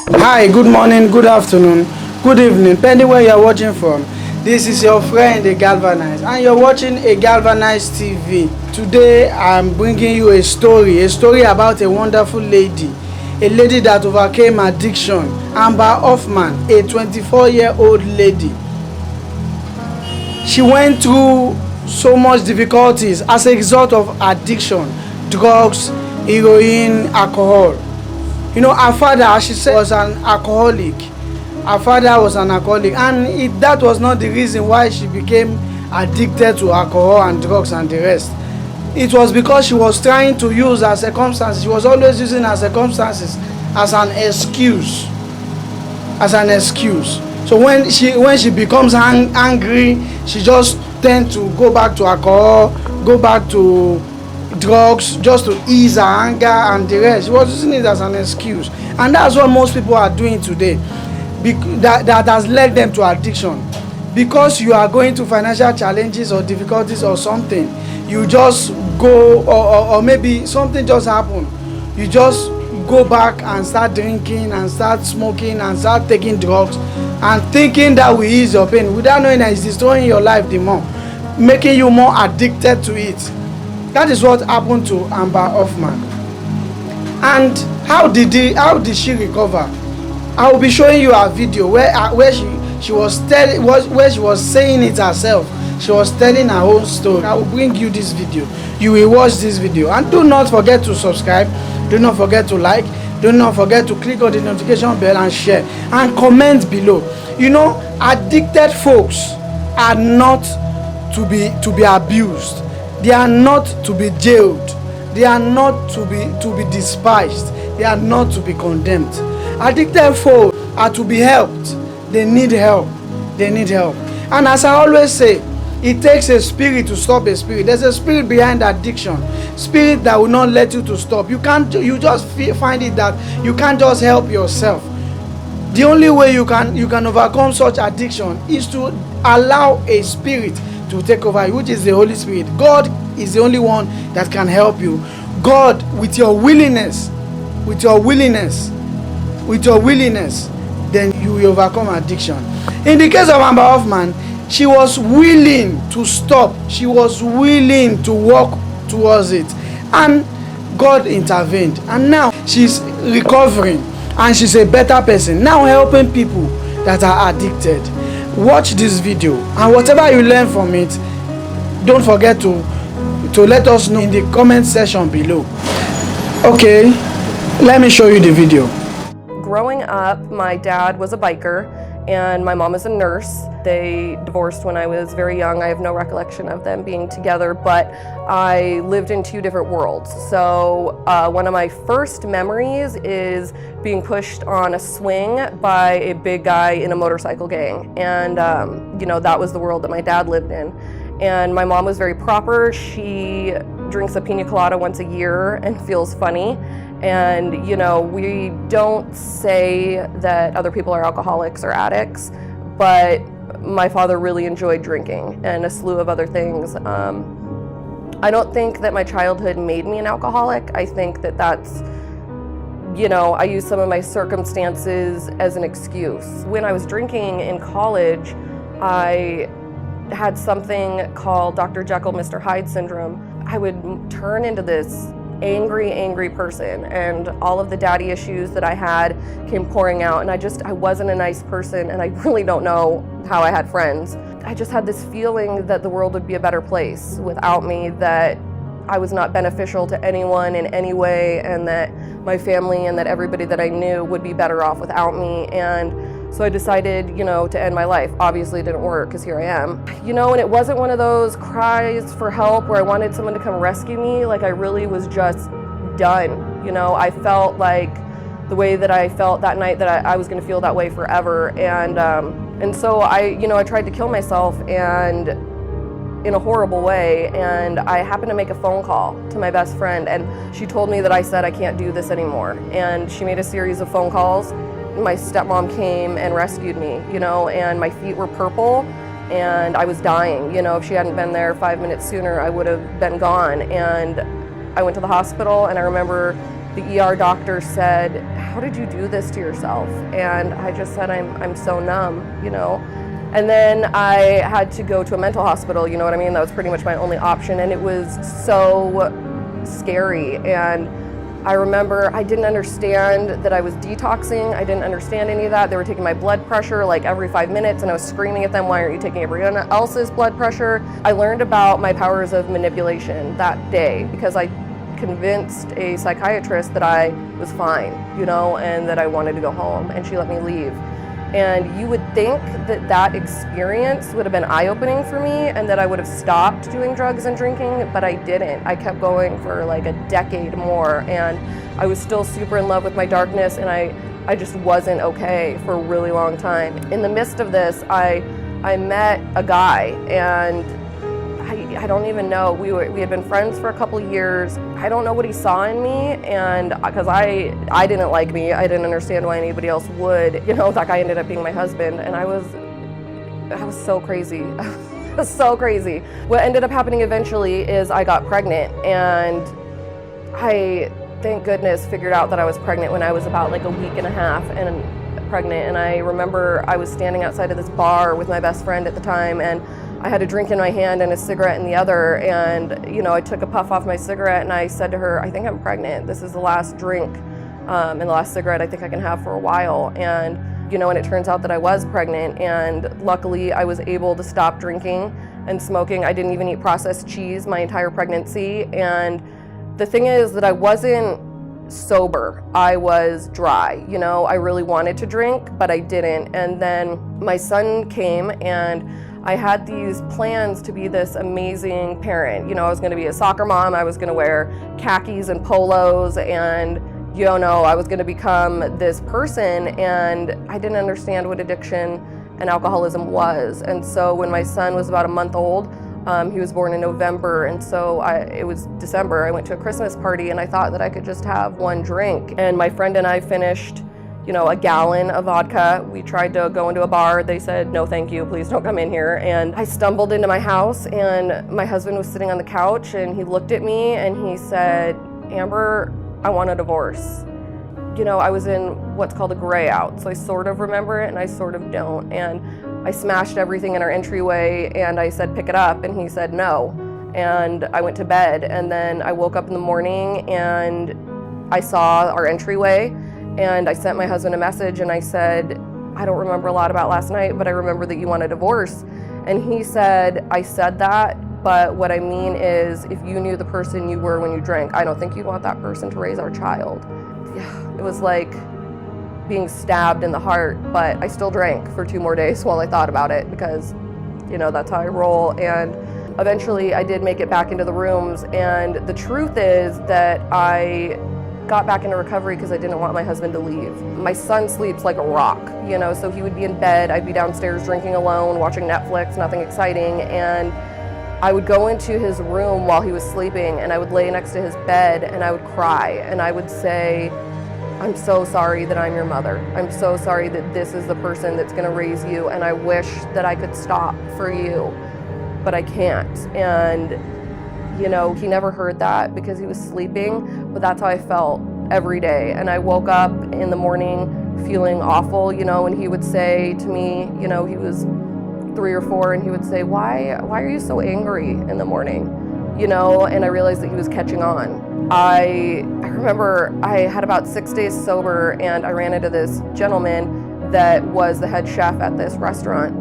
Hi, good morning, good afternoon, good evening, depending where you're watching from. This is your friend, A Galvanized, and you're watching A Galvanized TV. Today, I'm bringing you a story about a wonderful lady, a lady that overcame addiction, Amber Hoffman, a 24-year-old lady. She went through so much difficulties as a result of addiction, drugs, heroin, alcohol. You know, her father, as she said, was an alcoholic. Her father was an alcoholic, and that was not the reason why she became addicted to alcohol and drugs and the rest. It was because she was trying to use her circumstances. She was always using her circumstances as an excuse. So when she becomes angry, she just tends to go back to alcohol, go back to drugs, just to ease her anger and the rest. She was using it as an excuse, and that's what most people are doing today. That has led them to addiction. Because you are going through financial challenges or difficulties or something, you just go, or maybe something just happened, you just go back and start drinking and start smoking and start taking drugs and thinking that will ease your pain, without knowing that it's destroying your life the more, making you more addicted to it. That is what happened to Amber Hoffman. And how did she recover? I will be showing you a video where she was saying it herself. She was telling her own story. I will bring you this video. You will watch this video, and do not forget to subscribe. Do not forget to like. Do not forget to click on the notification bell and share and comment below. You know, addicted folks are not to be abused. They are not to be jailed. They are not to be despised. They are not to be condemned. Addicted folks are to be helped. They need help. And as I always say, it takes a spirit to stop a spirit. There's a spirit behind addiction. Spirit that will not let you to stop. You just find it that you can't just help yourself. The only way you can overcome such addiction is to allow a spirit to take over you, which is the Holy Spirit. God is the only one that can help you. God, with your willingness, then you will overcome addiction. In the case of Amber Hoffman, she was willing to stop. She was willing to walk towards it, and God intervened, and now she's recovering, and she's a better person now, helping people that are addicted. Watch this video, and whatever you learn from it, don't forget to let us know in the comment section below. Okay, let me show you the video. Growing up, my dad was a biker and my mom is a nurse. They divorced when I was very young. I have no recollection of them being together, but I lived in two different worlds. So one of my first memories is being pushed on a swing by a big guy in a motorcycle gang. And you know, that was the world that my dad lived in. And my mom was very proper. She drinks a pina colada once a year and feels funny. And you know, we don't say that other people are alcoholics or addicts, but my father really enjoyed drinking and a slew of other things. I don't think that my childhood made me an alcoholic. I think that that's, you know, I use some of my circumstances as an excuse. When I was drinking in college, I had something called Dr. Jekyll, Mr. Hyde syndrome. I would turn into this angry person, and all of the daddy issues that I had came pouring out, and I wasn't a nice person, and I really don't know how I had friends. I just had this feeling that the world would be a better place without me, that I was not beneficial to anyone in any way, and that my family and that everybody that I knew would be better off without me. And so I decided, you know, to end my life. Obviously it didn't work, because here I am. You know, and it wasn't one of those cries for help where I wanted someone to come rescue me. Like, I really was just done. You know, I felt like the way that I felt that night, that I was gonna feel that way forever. And so I tried to kill myself, and in a horrible way. And I happened to make a phone call to my best friend, and she told me that I said I can't do this anymore. And she made a series of phone calls. My stepmom came and rescued me, you know, and my feet were purple and I was dying. You know, if she hadn't been there 5 minutes sooner, I would have been gone. And I went to the hospital, and I remember the ER doctor said, "How did you do this to yourself?" And I just said, I'm so numb, you know. And then I had to go to a mental hospital, you know what I mean? That was pretty much my only option, and it was so scary. And I remember I didn't understand that I was detoxing. I didn't understand any of that. They were taking my blood pressure like every 5 minutes, and I was screaming at them, "Why aren't you taking everyone else's blood pressure?" I learned about my powers of manipulation that day because I convinced a psychiatrist that I was fine, you know, and that I wanted to go home, and she let me leave. And you would think that that experience would have been eye-opening for me and that I would have stopped doing drugs and drinking, but I didn't. I kept going for like a decade more, and I was still super in love with my darkness, and I just wasn't okay for a really long time. In the midst of this, I met a guy, and I don't even know. We had been friends for a couple years. I don't know what he saw in me, and because I didn't like me, I didn't understand why anybody else would. You know, that guy ended up being my husband, and I was so crazy. I was so crazy. What ended up happening eventually is I got pregnant, and I, thank goodness, figured out that I was pregnant when I was about like a week and a half and pregnant. And I remember I was standing outside of this bar with my best friend at the time, and I had a drink in my hand and a cigarette in the other, and you know, I took a puff off my cigarette and I said to her, "I think I'm pregnant. This is the last drink and the last cigarette I think I can have for a while." And you know, and it turns out that I was pregnant, and luckily I was able to stop drinking and smoking. I didn't even eat processed cheese my entire pregnancy. And the thing is that I wasn't sober. I was dry. You know, I really wanted to drink, but I didn't. And then my son came, and I had these plans to be this amazing parent. You know, I was going to be a soccer mom. I was going to wear khakis and polos, and you know, I was going to become this person, and I didn't understand what addiction and alcoholism was. And so when my son was about a month old, he was born in November, and so it was December. I went to a Christmas party, and I thought that I could just have one drink. And my friend and I finished, you know, a gallon of vodka. We tried to go into a bar. They said, "No, thank you, please don't come in here." And I stumbled into my house, and my husband was sitting on the couch, and he looked at me and he said, "Amber, I want a divorce." You know, I was in what's called a gray out, so I sort of remember it and I sort of don't. And I smashed everything in our entryway, and I said, "Pick it up," and he said no. And I went to bed, and then I woke up in the morning and I saw our entryway, and I sent my husband a message and I said, "I don't remember a lot about last night, but I remember that you want a divorce." And he said, "I said that, but what I mean is if you knew the person you were when you drank, I don't think you'd want that person to raise our child." Yeah, it was like being stabbed in the heart, but I still drank for 2 more days while I thought about it because, you know, that's how I roll. And eventually I did make it back into the rooms, and the truth is that I got back into recovery because I didn't want my husband to leave. My son sleeps like a rock, you know, so he would be in bed, I'd be downstairs drinking alone, watching Netflix, nothing exciting, and I would go into his room while he was sleeping, and I would lay next to his bed and I would cry, and I would say, "I'm so sorry that I'm your mother. I'm so sorry that this is the person that's gonna raise you, and I wish that I could stop for you, but I can't." And you know, he never heard that because he was sleeping, but that's how I felt every day. And I woke up in the morning feeling awful, you know, and he would say to me, you know, he was 3 or 4, and he would say, why are you so angry in the morning? You know, and I realized that he was catching on. I remember I had about 6 days sober, and I ran into this gentleman that was the head chef at this restaurant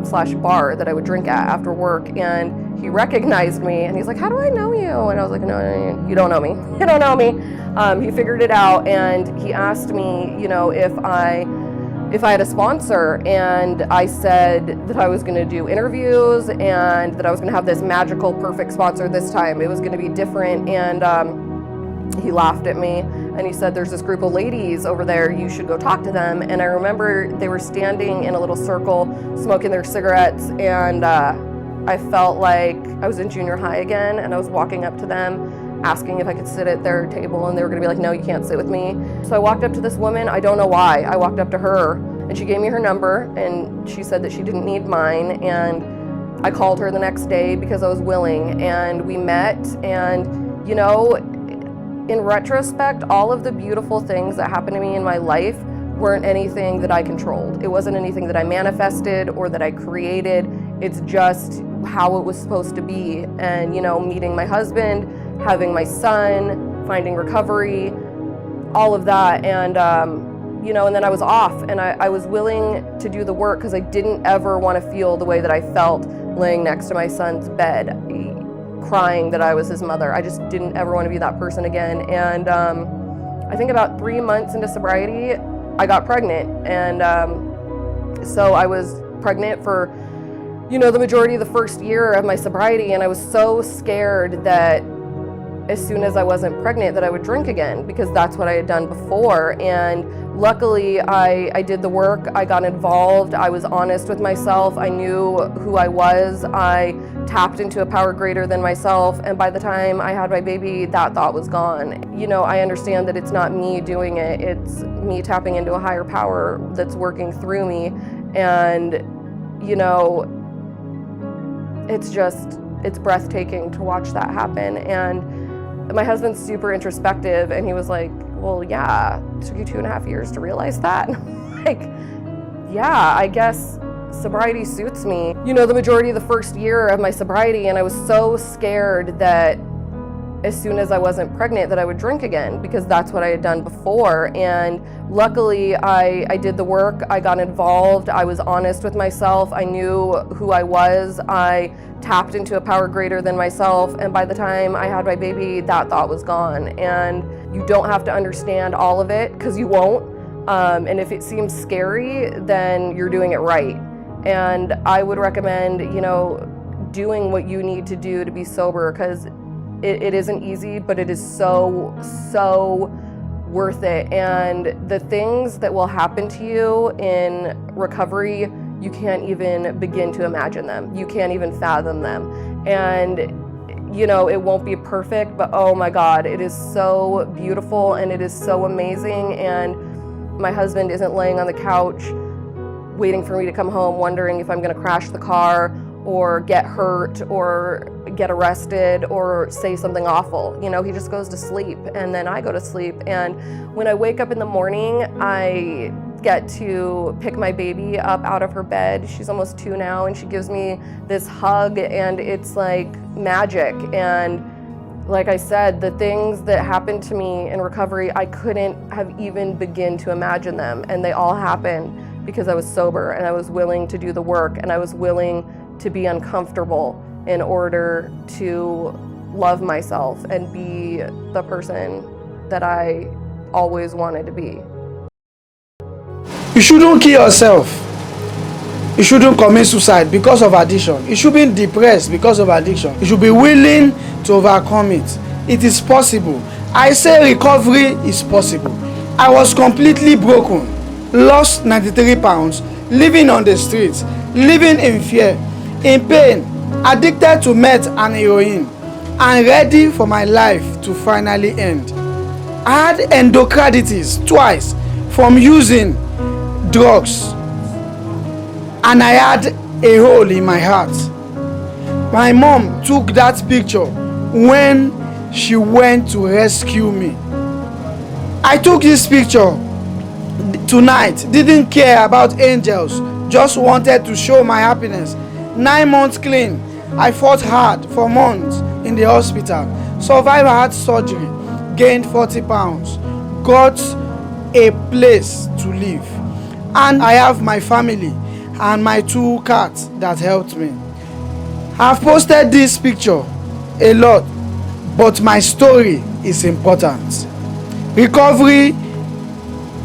slash bar that I would drink at after work, and he recognized me, and he's like, "How do I know you?" And I was like, no, you don't know me. You don't know me. He figured it out, and he asked me, you know, if I had a sponsor, and I said that I was going to do interviews and that I was going to have this magical, perfect sponsor this time. It was going to be different, and he laughed at me, and he said, "There's this group of ladies over there, you should go talk to them." And I remember they were standing in a little circle, smoking their cigarettes, and I felt like I was in junior high again, and I was walking up to them, asking if I could sit at their table, and they were gonna be like, "No, you can't sit with me." So I walked up to this woman, I don't know why, I walked up to her, and she gave me her number, and she said that she didn't need mine, and I called her the next day because I was willing, and we met, and you know, in retrospect, all of the beautiful things that happened to me in my life weren't anything that I controlled. It wasn't anything that I manifested or that I created. It's just how it was supposed to be. And, you know, meeting my husband, having my son, finding recovery, all of that. And, you know, and then I was off, and I was willing to do the work because I didn't ever want to feel the way that I felt laying next to my son's bed, crying that I was his mother. I just didn't ever want to be that person again. And I think about 3 months into sobriety, I got pregnant. And so I was pregnant for, you know, the majority of the first year of my sobriety, and I was so scared that as soon as I wasn't pregnant that I would drink again, because that's what I had done before. And luckily I did the work, I got involved, I was honest with myself, I knew who I was, I tapped into a power greater than myself, and by the time I had my baby, that thought was gone. You know, I understand that it's not me doing it, it's me tapping into a higher power that's working through me. And, you know, it's breathtaking to watch that happen. And my husband's super introspective, and he was like, well, yeah, it took you 2.5 years to realize that? Like, yeah, I guess sobriety suits me. You know, the majority of the first year of my sobriety, and I was so scared that as soon as I wasn't pregnant that I would drink again, because that's what I had done before. And luckily I did the work, I got involved, I was honest with myself, I knew who I was, I tapped into a power greater than myself, and by the time I had my baby, that thought was gone. And you don't have to understand all of it, because you won't. And if it seems scary, then you're doing it right. And I would recommend, you know, doing what you need to do to be sober, because it isn't easy, but it is so worth it. And the things that will happen to you in recovery, you can't even begin to imagine them. You can't even fathom them. And, you know, it won't be perfect, but oh my God, it is so beautiful and it is so amazing. And my husband isn't laying on the couch waiting for me to come home wondering if I'm gonna crash the car or get hurt or get arrested or say something awful. You know, he just goes to sleep, and then I go to sleep. And when I wake up in the morning, I get to pick my baby up out of her bed. She's almost 2 now, and she gives me this hug, and it's like magic. And like I said, the things that happened to me in recovery, I couldn't have even begin to imagine them, and they all happened because I was sober, and I was willing to do the work, and I was willing to be uncomfortable in order to love myself and be the person that I always wanted to be. You shouldn't kill yourself. You shouldn't commit suicide because of addiction. You shouldn't be depressed because of addiction. You should be willing to overcome it. It is possible. I say recovery is possible. I was completely broken, lost 93 pounds, living on the streets, living in fear, in pain, addicted to meth and heroin, and ready for my life to finally end. I had endocarditis twice from using drugs, and I had a hole in my heart. My mom took that picture when she went to rescue me. I took this picture tonight, didn't care about angels, just wanted to show my happiness. 9 months clean. I fought hard for months in the hospital, survived heart surgery, gained 40 pounds, got a place to live, and I have my family and my 2 cats that helped me. I've posted this picture a lot, but my story is important. Recovery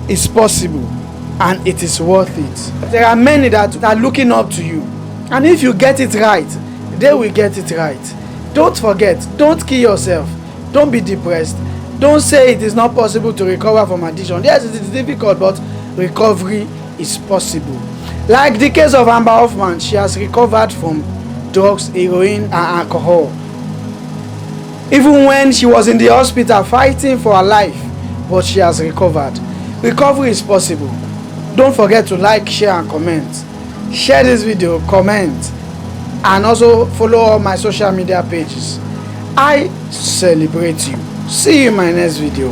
is possible, and it is worth it. There are many that are looking up to you, and if you get it right, they will get it right. Don't forget, don't kill yourself, don't be depressed, don't say it is not possible to recover from addiction. Yes, it is difficult, but recovery is possible. Like the case of Amber Hoffman, she has recovered from drugs, heroin, and alcohol. Even when she was in the hospital fighting for her life, but she has recovered. Recovery is possible. Don't forget to like, share, and comment. Share this video, comment, and also follow all my social media pages. I celebrate you. See you in my next video.